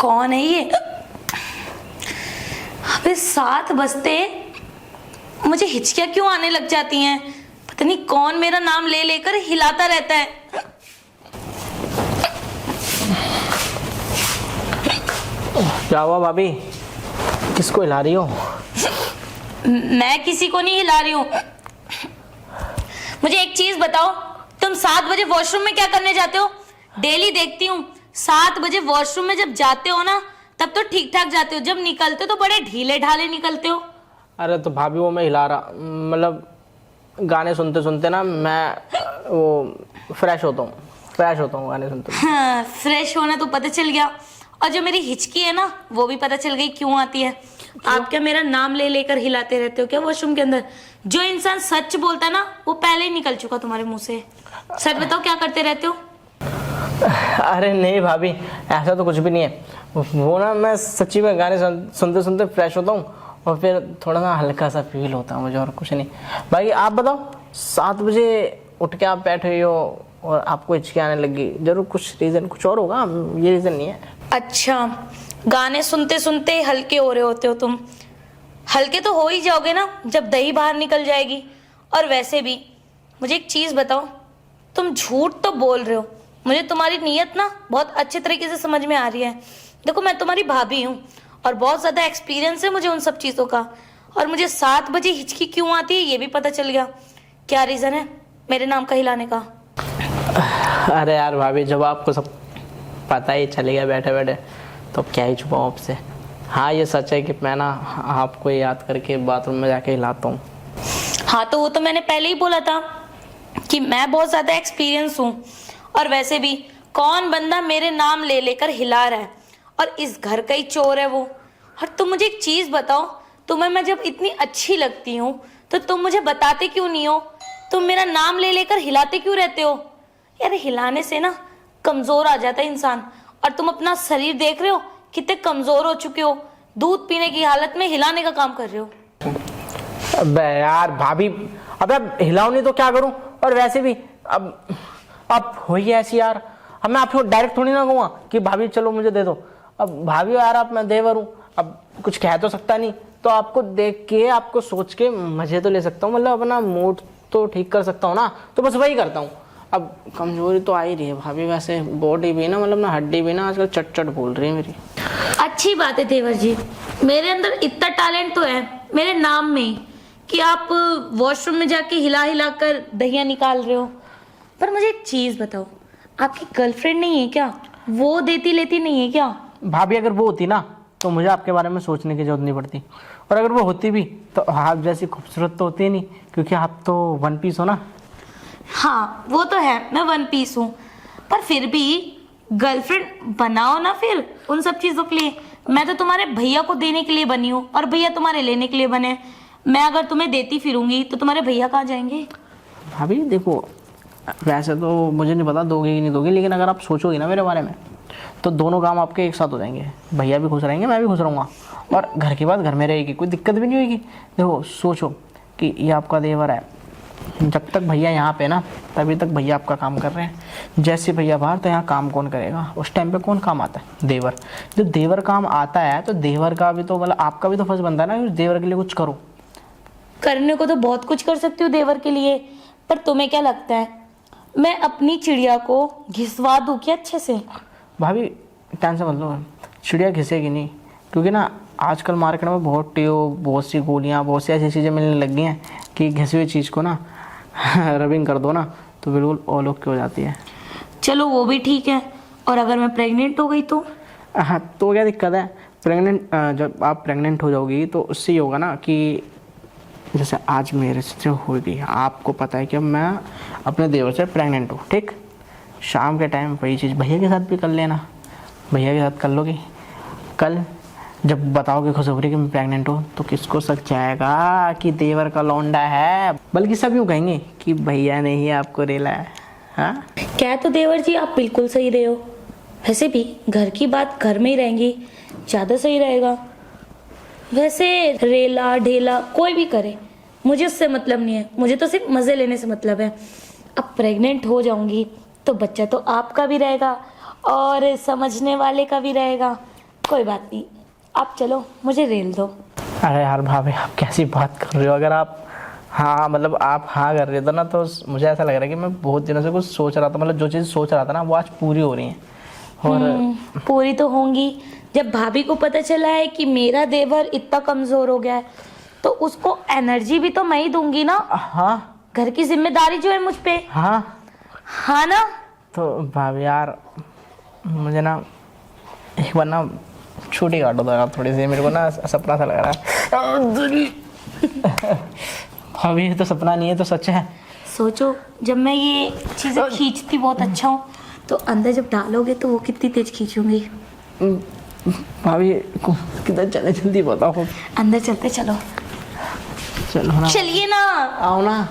कौन है ये? अबे 7 बजते मुझे हिचकियां क्यों आने लग जाती हैं? पता नहीं कौन मेरा नाम ले लेकर हिलाता रहता है। क्या हुआ भाभी, किसको हिला रही हो? मैं किसी को नहीं हिला रही हूँ। मुझे एक चीज बताओ, तुम 7 बजे वॉशरूम में क्या करने जाते हो? डेली देखती हूँ 7 बजे वॉशरूम में जब जाते हो ना तब तो ठीक ठाक जाते हो, जब निकलते हो तो बड़े ढीले ढाले निकलते हो। अरे तो भाभी वो मैं हिला रहा, मतलब गाने सुनते सुनते ना मैं वो फ्रेश होता हूँ गाने सुनते। हाँ, फ्रेश होना तो पता चल गया, और जो मेरी हिचकी है ना वो भी पता चल गई क्यों आती है। आप क्या मेरा नाम ले लेकर हिलाते रहते हो क्या वॉशरूम के अंदर? जो इंसान सच बोलता है ना वो पहले ही निकल चुका तुम्हारे मुंह से। सच बताओ, क्या करते रहते हो? अरे नहीं भाभी, ऐसा तो कुछ भी नहीं है। वो ना मैं सच्ची में गाने सुनते सुनते फ्रेश होता हूँ और फिर थोड़ा ना हल्का सा फील होता है मुझे, और कुछ नहीं। भाई आप बताओ, 7 बजे उठ के आप बैठे हुए हो और आपको हिचकी आने लगी, जरूर कुछ रीज़न कुछ और होगा, ये रीज़न नहीं है। अच्छा, गाने सुनते सुनते हल्के हो रहे होते हो तुम। हल्के तो हो ही जाओगे ना जब दही बाहर निकल जाएगी। और वैसे भी मुझे एक चीज बताओ, तुम झूठ तो बोल रहे हो, मुझे तुम्हारी नीयत ना बहुत अच्छे तरीके से समझ में आ रही है। देखो, मैं तुम्हारी भाभी हूँ और बहुत ज्यादा एक्सपीरियंस है मुझे उन सब चीजों का। और मुझे 7 बजे हिचकी क्यों आती है ये भी पता चल गया। क्या रीजन है मेरे नाम का हिलाने का? अरे यार भाभी, जब आपको सब पता ही चल गया बैठे बैठे तो क्या ही छुपाऊं आपसे। हाँ, ये सच है कि मैं ना आपको याद करके बाथरूम में जाके हिलाता हूँ। हाँ, तो वो तो मैंने पहले ही बोला था कि मैं बहुत ज्यादा एक्सपीरियंस हूँ। और वैसे भी कौन बंदा मेरे नाम ले लेकर हिला रहा है, और इस घर का ही चोर है वो। और तुम मुझे एक चीज बताओ, तुम्हें मैं जब इतनी अच्छी लगती हूँ तो तुम मुझे बताते क्यों नहीं हो? तुम मेरा नाम ले लेकर हिलाते क्यों रहते हो? यार, हिलाने से ना कमजोर आ जाता है इंसान। और तुम अपना शरीर देख रहे हो कितने कमजोर हो चुके हो, दूध पीने की हालत में हिलाने का काम कर रहे हो। अबे यार भाभी, अब हिलाओ नहीं तो क्या करूं? और वैसे भी अब हो ही ऐसी यार, अब मैं आपको डायरेक्ट थोड़ी ना कहूँगा कि भाभी चलो मुझे दे दो। अब भाभी यार, आप मैं देवर हूँ, अब कुछ कह तो सकता नहीं, तो आपको देख के आपको सोच के मजे तो ले सकता हूँ, मतलब अपना मूड तो ठीक कर सकता हूँ ना, तो बस वही करता हूँ। अब कमजोरी तो आ ही रही है भाभी, वैसे बॉडी भी ना, मतलब ना हड्डी भी ना आजकल चट चट बोल रही है मेरी। अच्छी बात है देवर जी, मेरे अंदर इतना टैलेंट तो है मेरे नाम में कि आप वॉशरूम में जाके हिला हिला कर दहिया निकाल रहे हो। पर मुझे एक चीज बताओ, आपकी गर्लफ्रेंड नहीं है क्या? वो देती लेती नहीं है क्या? भाभी अगर वो होती ना तो मुझे आपके बारे में सोचने की जरूरत नहीं पड़ती, और अगर वो होती भी तो आप जैसी खूबसूरत तो होती नहीं, क्योंकि आप तो 1 पीस हो ना। हाँ, वो तो है, मैं 1 पीस हूँ, पर फिर भी गर्लफ्रेंड बनाओ ना फिर उन सब चीजों के लिए। मैं तो तुम्हारे भैया को देने के लिए बनी हूँ और भैया तुम्हारे लेने के लिए बने। मैं अगर तुम्हें देती फिरूंगी तो तुम्हारे भैया कहाँ जाएंगे? भाभी देखो, वैसे तो मुझे नहीं पता दोगे कि नहीं दोगे, लेकिन अगर आप सोचोगे ना मेरे बारे में तो दोनों काम आपके एक साथ हो जाएंगे। भैया भी खुश रहेंगे, मैं भी खुश रहूँगा, और घर की बात घर में रहेगी, कोई दिक्कत भी नहीं होगी। देखो सोचो कि ये आपका देवर है, जब तक भैया यहाँ पे ना तभी तक भैया आपका काम कर रहे हैं। जैसे भैया बाहर तो यहाँ काम कौन करेगा? उस टाइम पे कौन काम आता है? देवर। जब देवर काम आता है तो देवर का भी तो मतलब आपका भी तो फर्ज बनता है ना कि उस देवर के लिए कुछ करो। करने को तो बहुत कुछ कर सकती हूँ देवर के लिए, पर तुम्हें क्या लगता है मैं अपनी चिड़िया को घिसवा दूं क्या अच्छे से? भाभी टेंशन मत लो, चिड़िया घिसेगी नहीं, क्योंकि ना आजकल मार्केट में बहुत ट्यूब, बहुत सी गोलियाँ, बहुत सी ऐसी चीज़ें मिलने लग गई हैं कि घिसी हुई चीज़ को ना रबिंग कर दो ना तो बिल्कुल ऑल ओके हो जाती है। चलो वो भी ठीक है, और अगर मैं प्रेग्नेंट हो गई तो? हाँ, तो क्या दिक्कत है? जब आप प्रेग्नेंट हो जाओगी तो उससे ये होगा ना कि जैसे आज मेरे से हो गई, आपको पता है कि मैं अपने देवर से प्रेग्नेंट हूँ, ठीक? शाम के टाइम वही चीज़ भैया के साथ भी कर लेना, भैया के साथ कर लोगी। कल जब बताओगे खुशखबरी कि मैं प्रेग्नेंट हूँ तो किसको शक जाएगा कि देवर का लौंडा है, बल्कि सब यूँ कहेंगे कि भैया ने ही आपको रेला है। हाँ, क्या तो देवर जी आप बिल्कुल सही रहे हो। वैसे भी घर की बात घर में ही रहेंगी, ज़्यादा सही रहेगा। वैसे रेला ढेला कोई भी करे, मुझे उससे मतलब नहीं है, मुझे तो सिर्फ मज़े लेने से मतलब है। अब प्रेग्नेंट हो जाऊंगी तो बच्चा तो आपका भी रहेगा और समझने वाले का भी रहेगा। कोई बात नहीं, आप चलो, मुझे रेल दो। अरे यार भाभी, आप कैसी बात कर रहे हो? अगर आप हाँ मतलब आप हाँ कर रहे थे ना, तो मुझे ऐसा लग रहा है कि मैं बहुत दिनों से कुछ सोच रहा था, मतलब जो चीज़ सोच रहा था ना वो आज पूरी हो रही है। और पूरी तो होंगी। जब भाभी को पता चला है कि मेरा देवर इतना कमजोर हो गया है, तो उसको एनर्जी भी तो मैं ही दूंगी ना। हाँ घर की जिम्मेदारी जो है मुझ पे। हाँ, हाँ ना। तो भाभी यार मुझे ना एक बार ना छुट्टी काटो दो यार थोड़ी सी, मेरे को ना सपना सा लग रहा है। भाभी ये तो सपना नहीं है, तो सच है। सोचो, जब मैं ये चीजें खींचती बहुत अच्छा हूँ, तो अंदर जब डालोगे तो वो कितनी तेज खींचूंगी। भाभी किधर चले, जल्दी बताओ। अंदर चलते, चलो। चलो ना, चलिए ना। आओ ना।